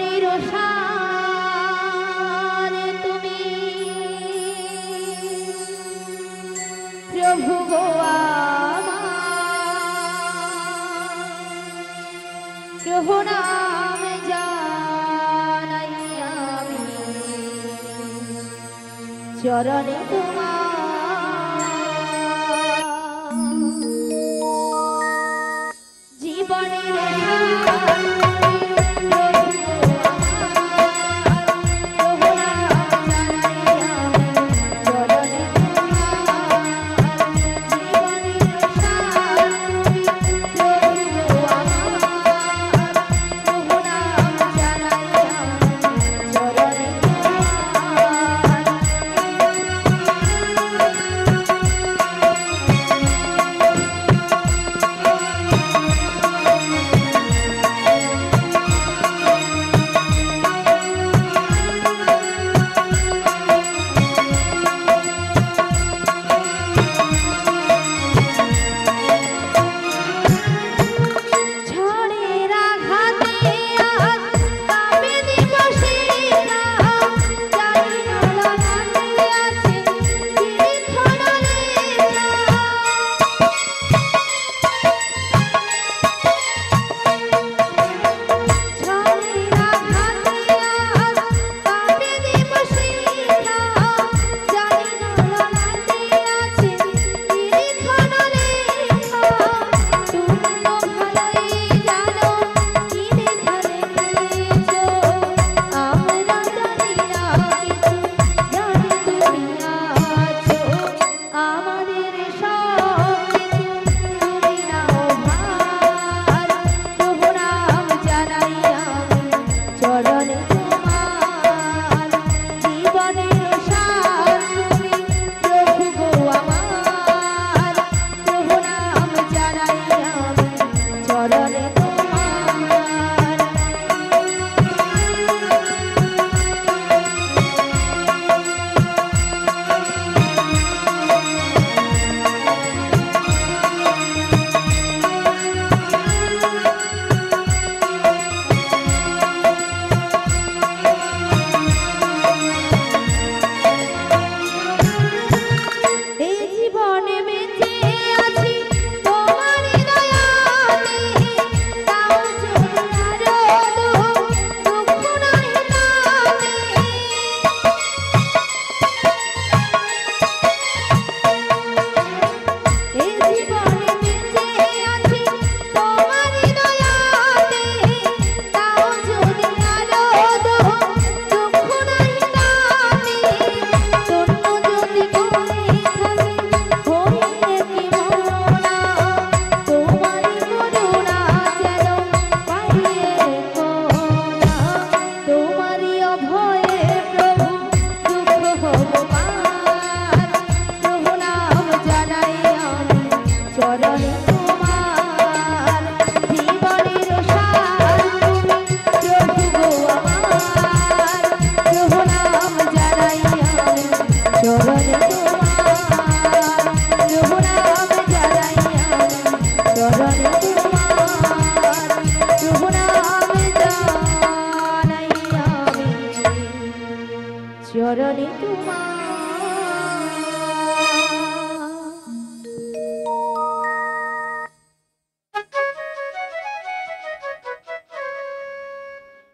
জীবনের সার তুমি প্রভু গো প্রভু নাম জানাই আমি চরণে তোমার জীবনের চরণে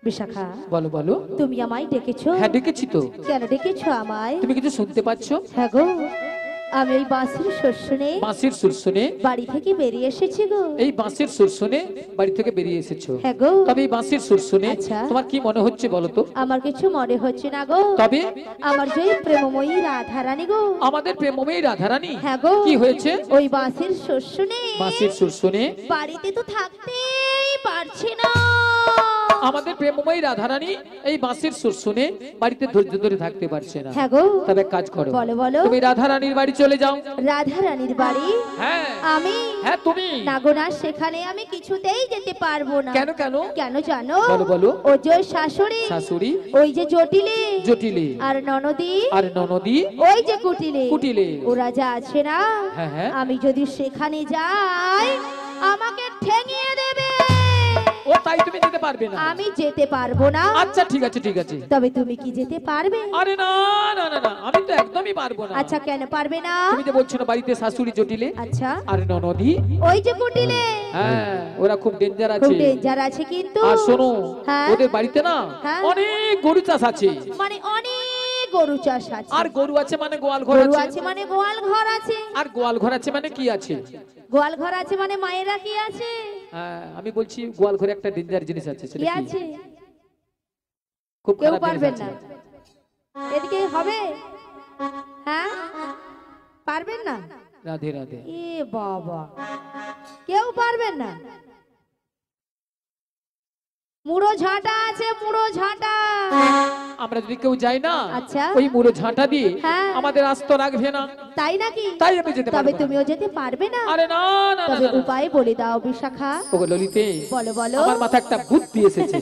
বিশাখা, বলো বলো। তুমি আমায় ডেকেছো? হ্যাঁ ডেকেছি তো। কেন ডেকেছো আমায়? তুমি কিছু শুনতে পাচ্ছ? হ্যাঁ গো, আমি এই বাঁশির সুর শুনে বাড়ি থেকে বেরিয়ে এসেছি গো। এই বাঁশির সুর শুনে বাড়ি থেকে বেরিয়ে এসেছো? হ্যাঁ গো। তবে এই বাঁশির সুর শুনে তোমার কি মনে হচ্ছে বলো তো? আমার কিছু মনে হচ্ছে না গো। তবে আমার যে প্রেমময়ী রাধারানী গো। আমাদের প্রেমময়ী রাধারানী? হ্যাঁ গো। কি হয়েছে? ওই বাঁশির সুর শুনে বাড়িতে তো থাকতেই পারছি না। আমাদের প্রেমময়ী রাধারানী এই বাঁশির সুর শুনে বাড়িতে ধৈর্য ধরে থাকতে পারছে না। হ্যাঁ গো। তবে কাজ করো। বলো বলো। তুমি রাধারানীর বাড়ি চলে যাও। রাধারানীর বাড়ি? হ্যাঁ। আমি? হ্যাঁ তুমি। না গো না, সেখানে আমি কিছুতেই যেতে পারবো না। কেন কেন? কেন জানো? বলো বলো। ও যে শাশুড়ি, ওই যে জটিলে, আর ননদি, ওই যে কুটিলে, ওরা যা আছে না, আমি যদি সেখানে যাই আমাকে ঠেঙিয়ে দেবে। ও তাই তুমি যেতে পারবে না? আমি যেতে পারবো না। আচ্ছা ঠিক আছে ঠিক আছে। তবে তুমি কি যেতে পারবে? আরে না না না না, আমি তো একদমই পারবো না। আচ্ছা কেন পারবে না? তুমি তো বলছো না বাড়িতে শাশুড়ি জটিলে, আচ্ছা আর ননদি ওই যে কুটিলে। হ্যাঁ, ওরা খুব ডেঞ্জার আছে। খুব ডেঞ্জার আছে কিন্তু। আর শোনো, হ্যাঁ? ওদের বাড়িতে না হ্যাঁ? অনেক গরু চাষ আছে। মানে অনেক গরু চাষ আছে। আর গরু আছে মানে গোয়াল ঘর গরু আছে। আছে মানে গোয়াল ঘর আছে। আর গোয়াল ঘর আছে মানে কি আছে? গোয়াল ঘর আছে মানে মায়েরা কি আছে? হ্যাঁ, আমি বলছি গোয়াল ঘরে একটা ডেঞ্জার জিনিস আছে, সেটা কি কি? আছে? খুব কেউ খারাপ জিনিস পারবেন আছে। না। এদিকে হবে? হ্যাঁ পারবেন না? রাধে রাধে। এ বাবা, কেউ পারবেন না? মুড়ো ঝাঁটা আছে, মুড়ো ঝাঁটা। আমরা যদি কেউ যাই না, আচ্ছা। ওই মুড়ো ঝাঁটা দিয়ে হ্যাঁ। আমাদের আস্ত রাখবে না। তাই নাকি? তাই আমি যেতে পারবো তবে না। তুমিও যেতে পারবে না? আরে না না না তবে না, না। উপায় বলে দাও বিশাখা। ওগো ললিতে, বলো বলো। আমার মাথায় একটা বুদ্ধি এসেছে।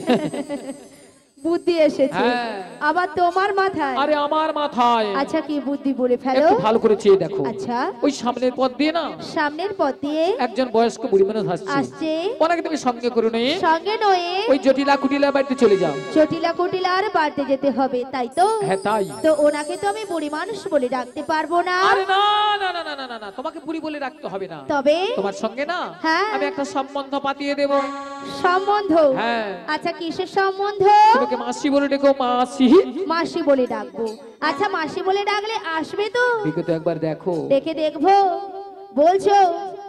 বুদ্ধি এসেছে হ্যাঁ। আবার তোমার মাথায়? আরে আমার মাথায়। আচ্ছা কি বুদ্ধি বলে ফেলো। একটু ভালো করে চেয়ে দেখো। আচ্ছা। ওই সামনের পথ দিয়ে না সামনের পথ দিয়ে একজন বয়স্ক বুড়ি মানুষ আসছে। আসছে। ওনাকে তুমি সঙ্গে করে নিয়ে সঙ্গে নয়ে ওই জটিলা কুটিলা বাড়িতে চলে যাও। চটিলা কুটিলার বাড়িতে যেতে হবে, তাই তো? হ্যাঁ তাই। তো ওনাকে তো আমি বুড়ি মানুষ বলে ডাকতে পারবো না। আরে না না না না না না না, তোমাকে বুড়ি বলে রাখতে হবে না। তবে তোমার সঙ্গে না হ্যাঁ। আমি একটা সম্বন্ধ পাতিয়ে দেব। সম্বন্ধ? হ্যাঁ। আচ্ছা কিসের সম্বন্ধ? তোমাকে মাসি বলে ডেকো, মাসি। মাসি বলে ডাকবো। আচ্ছা মাসি বলে ডাকলে আসবে তো? দেখে তো একবার দেখো। দেখে দেখবো বলছো?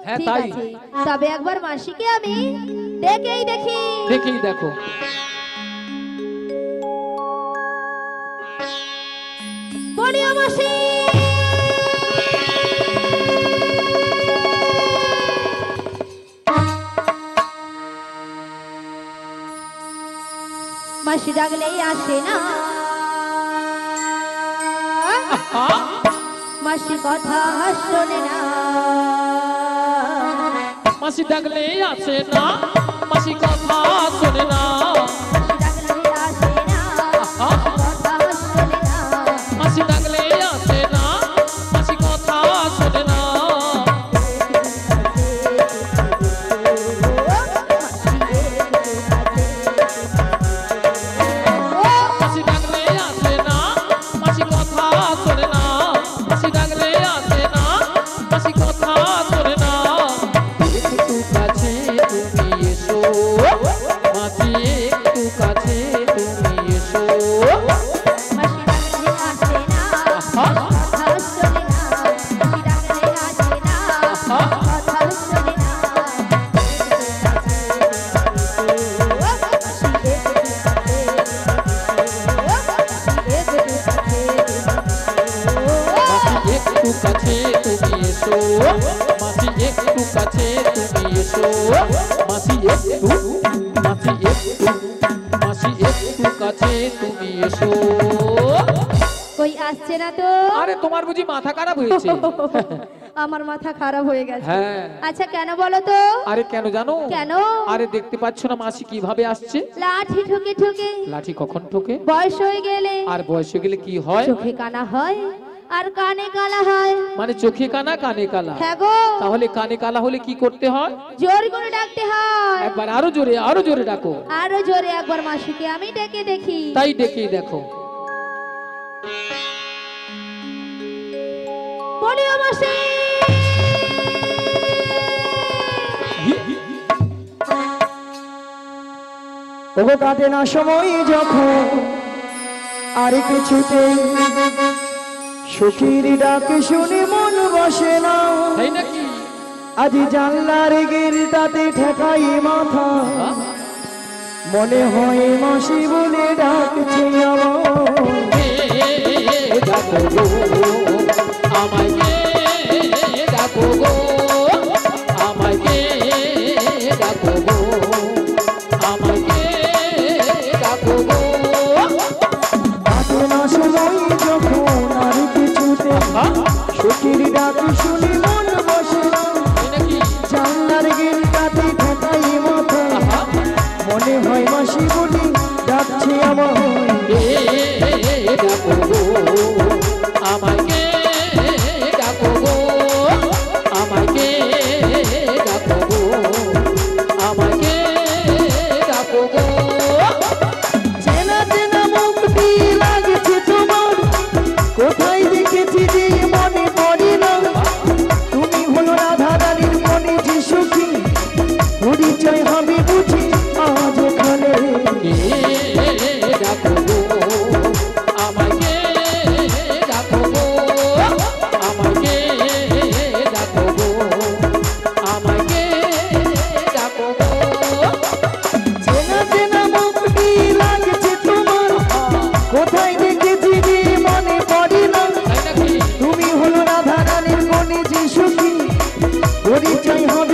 হ্যাঁ, ঠিক তাই। আছে, তবে একবার মাসিকে আমি দেখেই দেখি। দেখেই দেখো। বলিও মাসি। মাসি ডাকলেই আসে না, মাসি কথা শোনে না। মাসি ডাকলে আসে না, মাসি কথা শোনে না। মাসি ডাকলে আসে না, মাসি ডাকলে আসে না, মাসি কথা শোনে না। মাসি ডাকলে আসে না, মাসি কথা শোনে না। মাসি ডাকলে আসে না, মাসি কথা শোনে না। একটু কাছে তুমি এসো, মাসি একটু কাছে তুমি এসো। মাসি ডাকলে আসে না, কথা শোনে না। মাসি ডাকলে আসে না, কথা শোনে না। মাসি একটু কাছে তুমি এসো, মাসি একটু কাছে তুমি এসো। মাসি একটু, মাসি একটু, মাসি একটু কাছে তুমি এসো। কই আসছে না তো? আরে তোমার বুঝি মাথা খারাপ হয়েছে? আমার মাথা খারাপ হয়ে গেছে। হ্যাঁ। আচ্ছা কেন বলো তো? আরে কেন জানো? কেন? আরে দেখতে পাচ্ছ না মাসি কিভাবে আসছে? লাঠি ঠুকে ঠুকে। লাঠি কখন ঠোকে? বয়স হয়ে গেলে। আর বয়স হয়ে গেলে কি হয়? চোখে কানা হয় আর কানে কালা হয়। মানে চোখে কানা কানে কালা। হ্যাঁ গো। তাহলে কানে কালা হলে কি করতে হয়? জোর করে ডাকতে হয়। একবার আরো জোরে, আরো জোরে ডাকো। আরো জোরে একবার মাসিকে আমি ডেকে দেখি। তাই ডেকেই দেখো। বলিও মাসি। ওগো কাটে না সময় যখন আর কিছুতেই সখীর ডাক শুনে মন বসে না। তাই নাকি? আজ জানলার গিরটাতে ঠেকাই মাথা, মনে হয় মাসি বলে ডাকছে ডাকো গো, আমায় ডাকো গো, আমায় ডাকো গো, আমায় ডাকো গো। কাটে না সময় যখন আর কিছুতে সখীর ডাক শুনে মন বসে না। তাই নাকি? জানলার গিরটাতে ঠেকাই মাথা, মনে হয় মাসি বলে ডাকছে আমায়। ডাকো গো, আমায় ডাকো গো, আমায় ডাকো গো, আমায়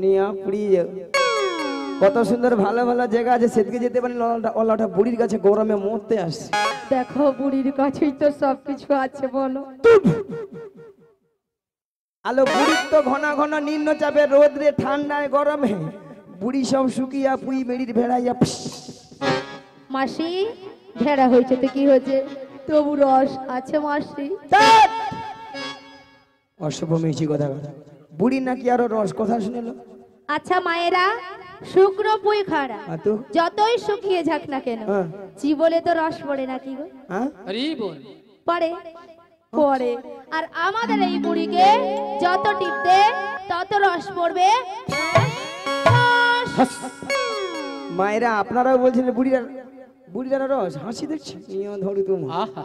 নিয়া পুড়িয়ে যাও। কত সুন্দর ভালো ভালো জায়গা আছে, সেদিকে যেতে পারি ওলাটা বুড়ির কাছে গরমে মরতে আসছে। দেখো বুড়ির কাছেই তো সবকিছু আছে, বলো। আলো বুড়ির তো ঘন ঘন নিম্নচাপে রোদ্রে ঠান্ডায় গরমে বুড়ি সব শুকিয়া পুই বেড়ির ভেড়াইয়া মাসি ভেড়া হয়েছে তো কি হয়েছে, তবু রস আছে মাসি। অশুভ মিছি কথা কথা, বুড়ি নাকি আরো রস কথা শুনেলো। আচ্ছা মায়েরা, শুকনো পুই খাড়া তো যতই শুকিয়ে যাক না কেন, হ্যাঁ। জীবনে তো রস পড়ে নাকি গো? হ্যাঁ আরে বল পড়ে পড়ে। আর আমাদের এই বুড়িকে যত টিপতে তত রস পড়বে। মায়েরা আপনারাও বলছেন বুড়িরা রস, হাসি দেখছি ধরু তুমি আহা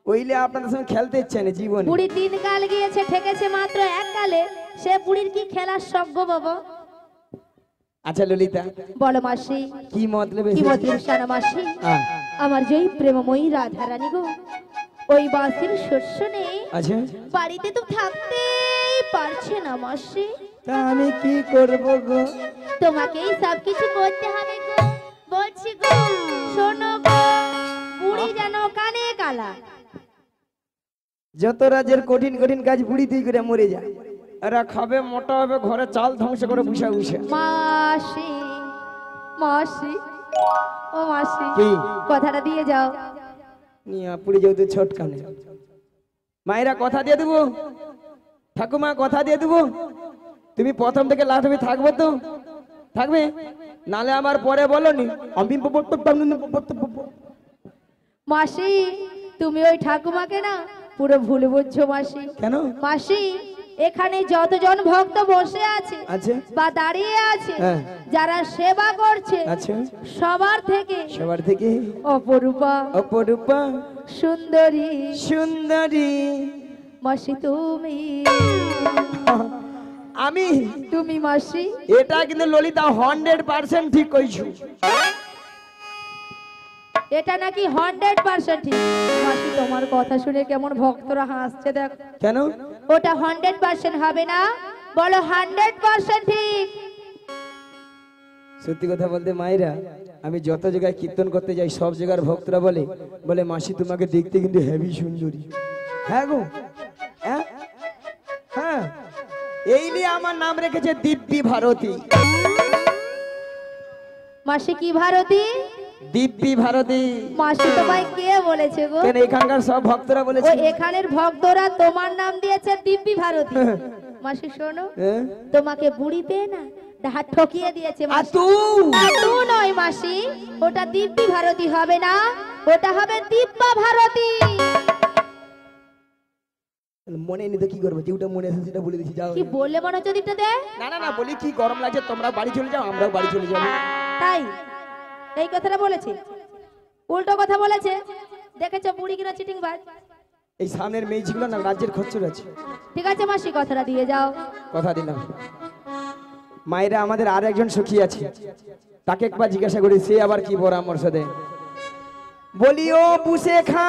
ওইলে আপনাদের সঙ্গে খেলতে ইচ্ছে না জীবনে। বুড়ি 3 গাল গিয়েছে, ঠেকেছে মাত্র 1 গালে, সে বুড়ির কি খেলার সজ্ঞ বাবা? আচ্ছা ললিতা, বলো মাসি, কি মতলব কি মতলব শানা মাসি? আমার যেই প্রেমময়ী রাধা রানী গো, ওই বাঁশির শস্য নেই, আচ্ছা বাড়িতে তো থাকতেই পারছে না মাসি। তা আমি কি করব গো? তোমাকেই সবকিছু করতে হবে গো, বলছি গো। শোনো গো, বুড়ি যেন কানে কালা। যত রাজ্যের কঠিন কঠিন কাজ বুড়ি তুই করে মরে যায়, এরা খাবে মোটা হবে, ঘরে চাল ধ্বংস করে বুসা বুসা। মাসি মাসি ও মাসি, কি কথাটা দিয়ে যাও। নিয়া পুড়ে যেহেতু ছোট কানে, মায়েরা কথা দিয়ে দেবো, ঠাকুমা কথা দিয়ে দেবো, তুমি প্রথম থেকে লাস্ট অবধি থাকবে তো? থাকবে, নালে আমার পরে বলো নি আমি মাসি তুমি ওই ঠাকুমাকে না পুরো ভুল বুঝছো মাসি। কেন? মাসি, এখানে যতজন ভক্ত বসে আছে আছে বা দাঁড়িয়ে আছে, হ্যাঁ। যারা সেবা করছে, আচ্ছা সবার থেকে অপরূপা অপরূপা সুন্দরী সুন্দরী মাসি তুমি। তুমি মাসি, এটা কিন্তু ললিতা 100% ঠিক কইছো। এটা নাকি 100% ঠিক। মাসি তোমার কথা শুনে কেমন ভক্তরা হাসছে দেখ। কেন? ওটা 100% হবে না, বলো 100% ঠিক। সত্যি কথা বলতে মায়েরা, আমি যত জায়গায় কীর্তন করতে যাই সব জায়গার ভক্তরা বলে মাসি তোমাকে দেখতে কিন্তু হেভি সুন্দরী। হ্যাঁ গো, হ্যাঁ হ্যাঁ, এই নিয়ে আমার নাম রেখেছে দিব্যি ভারতী। মাসি কি ভারতী? দিব্যি ভারতী। মাসি তোমায় কে বলেছে গো? কেন এখানকার সব ভক্তরা বলেছে। ওই এখানের ভক্তরা তোমার নাম দিয়েছে দিব্যি ভারতী। মাসি শোনো, তোমাকে বুড়ি পেয়ে না ডাহা ঠকিয়ে দিয়েছে মাসি। আতু নয় মাসি, ওটা দিব্যি ভারতী হবে না, ওটা হবে দিব্যা ভারতী। মনে নিতে কি করবো, যেটা মনে আছে সেটা বলে দিচ্ছি। যাও কি বললে মনে হচ্ছে দিকটা দে। না না না, বলি কি গরম লাগছে, তোমরা বাড়ি চলে যাও, আমরাও বাড়ি চলে যাবো। তাই এই কথাটা বলেছে, উল্টো কথা বলেছে। দেখেছো বুড়ি কিনা চিটিং বাজ। এই সামনের মেয়েগুলো না রাজ্যের খচ্চর আছে। ঠিক আছে মাসি, কথাটা দিয়ে যাও। কথা দিলাম। মায়েরা, আমাদের আর একজন সখী আছে, তাকে একবার জিজ্ঞাসা করি সে আবার কি পরামর্শ দেয়। বলি ও বুসে খা।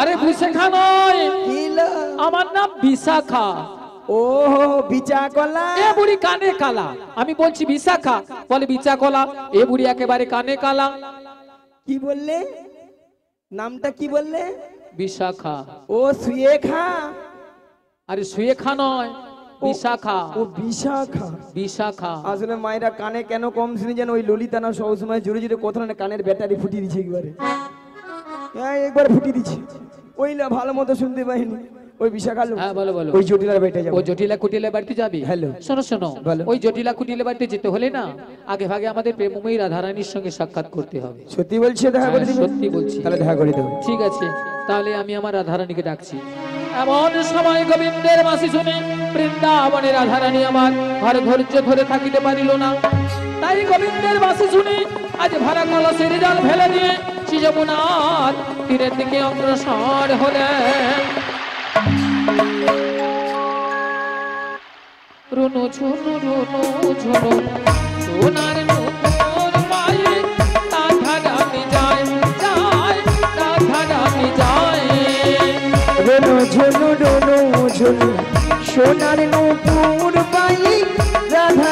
আরে বিশাখা নয়, কিলো আমার নাম বিশাখা। ও বিচা কলা। এ বুড়ি কানে কালা, আমি বলছি বিশাখা, বলে বিচা কলা। এ বুড়ি একেবারে কানে কালা। কি বললে? নামটা কি বললে? বিশাখা। ও শুয়ে খা। আরে শুয়ে খা নয়, বিশাখা। ও বিশাখা। বিশাখা। আসলে মায়েরা কানে কেন কম শুনি যেন ওই ললিতা না সবসময় জোরে জোরে কথা না, কানের ব্যাটারি ফুটিয়ে দিচ্ছে একবারে। হ্যাঁ একবার ফুটিয়ে দিচ্ছে, ওইলা ভালো মতো শুনতে পাইনি। ওই বিশাখা লোক। হ্যাঁ বলো বলো। ওই জটিলার বাড়িতে যাবো। ওই জটিলা কুটিলা বাড়িতে যাবি? হ্যালো। শোনো শোনো, বলো। ওই জটিলা কুটিলা বাড়িতে যেতে হলে না আগে ভাগে আমাদের প্রেমময়ী রাধারানীর সঙ্গে সাক্ষাৎ করতে হবে। সত্যি বলছি? দেখা করে দিবে? সত্যি বলছি। তাহলে দেখা করে দেবো। ঠিক আছে, তাহলে আমি আমার রাধারানীকে ডাকছি। এমন সময় গোবিন্দের বাঁশি শুনে বৃন্দাবনে রাধারানী আমার ঘরে ধৈর্য ধরে থাকিতে পারিল না। তাই গোবিন্দের বাঁশি শুনে আজ ভাড়া কলসের জল ফেলে দিয়ে যমুনার তীরের দিকে অগ্রসর হলেন। রুনু ঝুনু রুনু ঝুনু সোনার নূপুর পায়ে রাধারানী যায় যায়, রাধারানী যায়। রুনু ঝুনু রুনু ঝুনু সোনার নূপুর পাই রাধা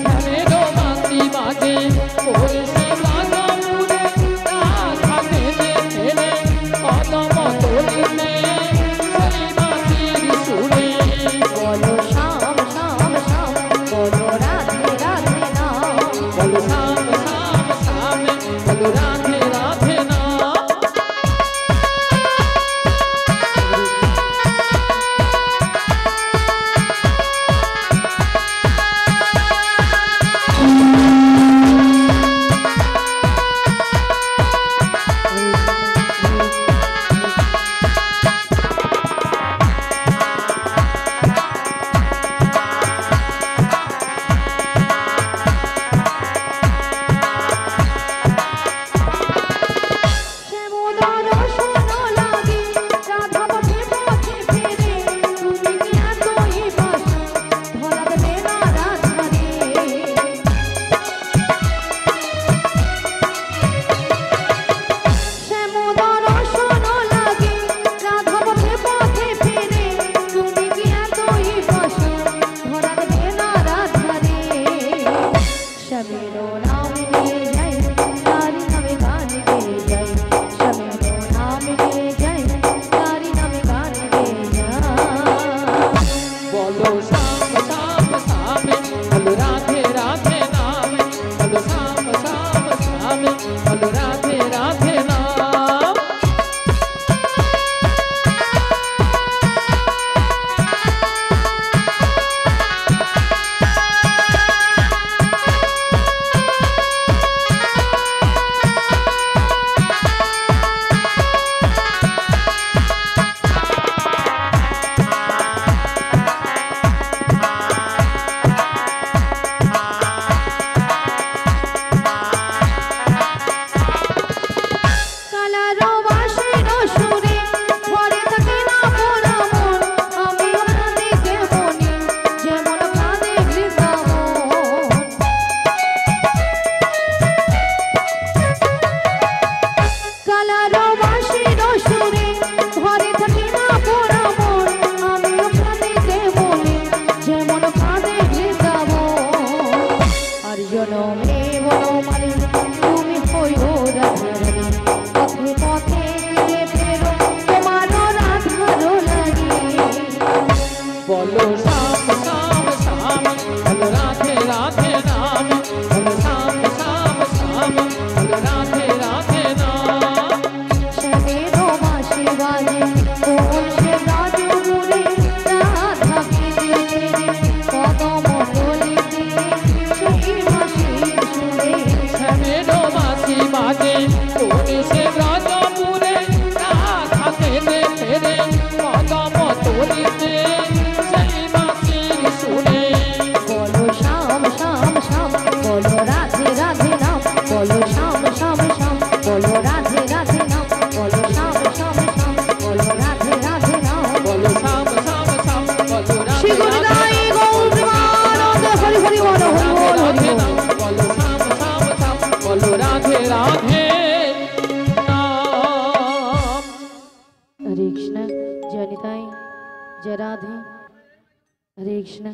কৃষ্ণ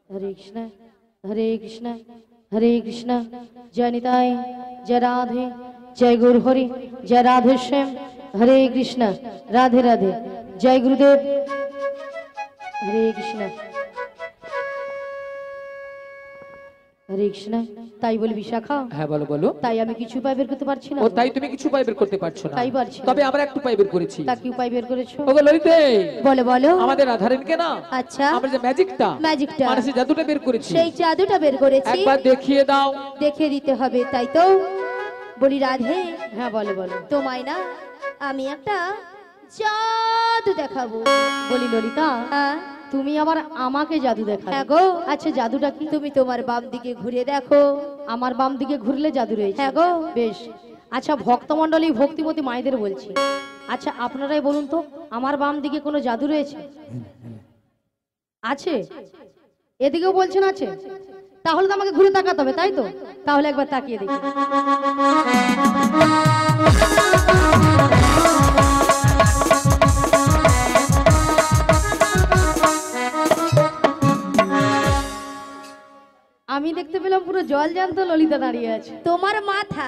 हरे कृष्ण हरे कृष्ण हरे कृष्ण जय निताय जय राधे जय गुरु हरि जय राधे श्याम हरे कृष्ण राधे राधे जय गुरुदेव हरे कृष्ण हरे कृष्ण তাই বলি বিশাখা হ্যাঁ বলো বলো তাই আমি কিছু উপায় বের করতে পারছি না ও তাই তুমি কিছু উপায় বের করতে পারছো না তাই পারছি না। তবে আমরা একটু উপায় বের করেছি তা কি উপায় বের করেছো ওগো ললিতে বলো বলো আমাদের রাধারানীকে না আচ্ছা আমরা যে ম্যাজিকটা ম্যাজিকটা মানে সেই জাদুটা বের করেছি সেই জাদুটা বের করেছি একবার দেখিয়ে দাও দেখে দিতে হবে তাই তো বলি রাধে হ্যাঁ বলো বলো তোমায় না আমি একটা জাদু দেখাবো বলি ললিতা হ্যাঁ তুমি আবার আমাকে জাদু দেখাবে হ্যাঁ গো আচ্ছা জাদুটা কি তুমি তোমার বাম দিকে ঘুরে দেখো আমার বাম দিকে ঘুরলে জাদু রয়েছে হ্যাঁ গো বেশ আচ্ছা ভক্তমণ্ডলী ভক্তিমতী মায়েদের বলছি আচ্ছা আপনারাই বলুন তো আমার বাম দিকে কোনো জাদু রয়েছে আছে এদিকেও বলছেন আছে তাহলে তো আমাকে ঘুরে তাকাতে হবে তাই তো তাহলে একবার তাকিয়ে দেখি আমি দেখতে পেলাম পুরো জল জ্যান্ত ললিতা দাঁড়িয়ে আছে তোমার মাথা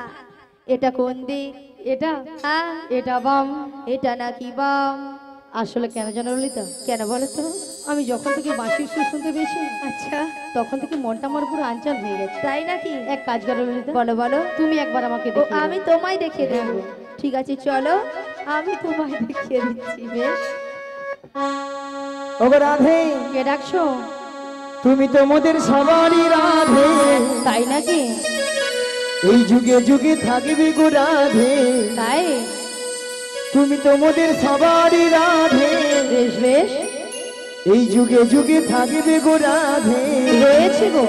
এটা কোন দিক এটা হ্যাঁ এটা বাম এটা নাকি বাম আসলে কেন জানো ললিতা কেন বলো তো আমি যখন থেকে বাঁশির সুর শুনতে পেয়েছি না, আচ্ছা তখন থেকে মনটা আমার পুরো আনচান হয়ে গেছে তাই নাকি এক কাজ করো ললিতা বলো বলো তুমি একবার আমাকে ও দেখিয়ে আমি দাও। তোমায় দেখিয়ে দেবো ঠিক আছে চলো আমি তোমায় দেখিয়ে দিচ্ছি বেশ ওগো রাধে কে ডাকছো তুমি তো মোদের সবারই রাধে তাই নাকি এই যুগে যুগে থাকবি গো রাধে তাই তুমি তো মোদের সবারই রাধে বেশ বেশ এই যুগে যুগে থাকবে গো রাধে রয়েছে গো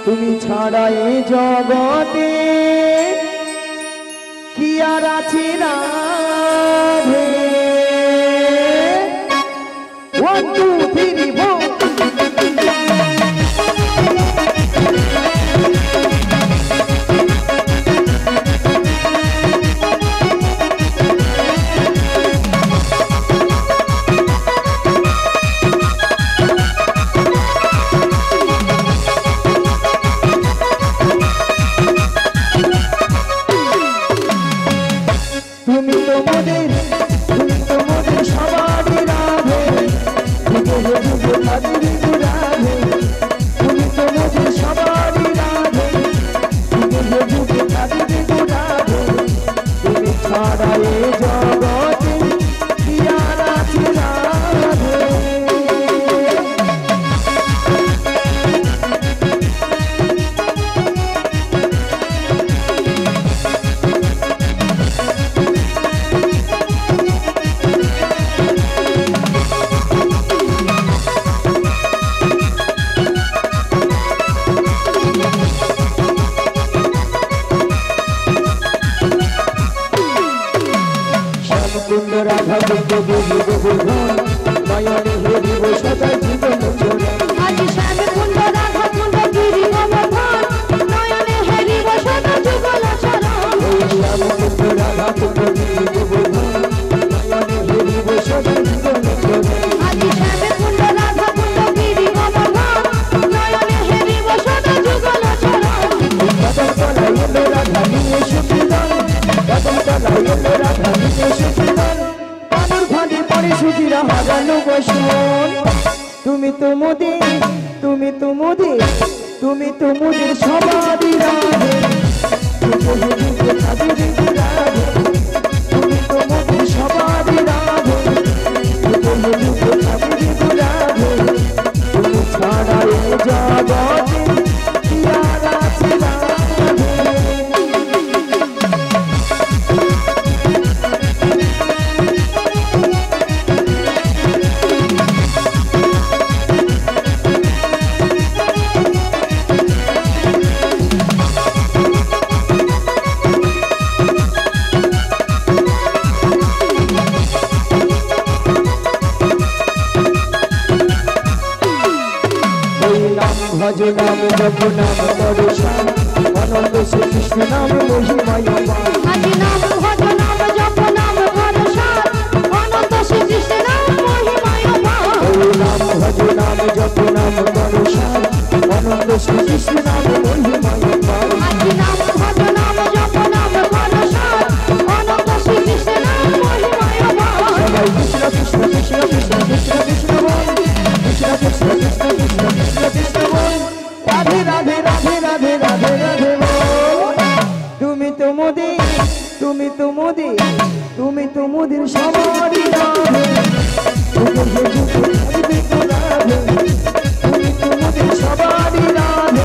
তুমি ছাড়া এ জগতে কি আর আছে রাধে 1 2 3 4 তুমি তো মোদের সবারই রাধে যুগে যুগে থাকবি গো রাধে তুমি তো মোদের সবারই রাধে যুগে যুগে থাকবি গো রাধে তুমি ছাড়া এ জগতে কি আর আছে রাধে শ্যামকুণ্ড রাধা কুণ্ড দেবী গোবর্ধন নয়নে হেরিব সদা জীবন জোড়া আজ শ্যামে কুণ্ড রাধা কুণ্ড গিরি গোবর্ধন নয়নে হেরিব সদা যুগল চরণ ওই শ্যামকুণ্ড রাধা কুণ্ড দেবী গোবর্ধন নয়নে হেরিব সদা জীবন জোড়া আজ শ্যামে কুণ্ড রাধা কুণ্ড গিরি গোবর্ধন নয়নে হেরিব সদা যুগল চরণ কদম তলায় এলো রাধা নিয়ে সুখীদান কদম তলায় এলো রাধা নিয়ে সুখীদান কানুর ফাঁদে পড়ে সুখীরা হারালো বসন তুমি তো মোদের সবারই রাধে যুগে যুগে থাকবি গো রাধে তুমি তো মোদের সবারই রাধে যুগে যুগে থাকবি গো রাধে তুমি ছাড়া এ জগতে কি আর আছে রাধে ওই নাম ভজ নাম জপ নাম করো শ্যাম অনন্ত শ্রীকৃষ্ণ নাম মহিমায় অপার। আজি নাম ভজ নাম জপ নাম ঘর সার অনন্ত শ্রীকৃষ্ণ নাম মহিমায় অপার। ওই নাম ভজ নাম জপ নাম করো সার অনন্ত শ্রীকৃষ্ণ নাম মহিমায় অপার। আজি নাম ভজ নাম জপ নাম ঘর সার অনন্ত শ্রীকৃষ্ণ নাম মহিমায় অপার। সবাই কৃষ্ণ কৃষ্ণ কৃষ্ণ কৃষ্ণ কৃষ্ণ কৃষ্ণ বল, কৃষ্ণ কৃষ্ণ কৃষ্ণ কৃষ্ণ কৃষ্ণ কৃষ্ণ বল, রাধে রাধে রাধে রাধে রাধে রাধে বল। তুমি তো মোদের, তুমি তো মোদের, তুমি তো মোদের সবারই রাধে। যুগে যুগে থাকবে তো রাধে, তুমি তো মোদের সবারই রাধে।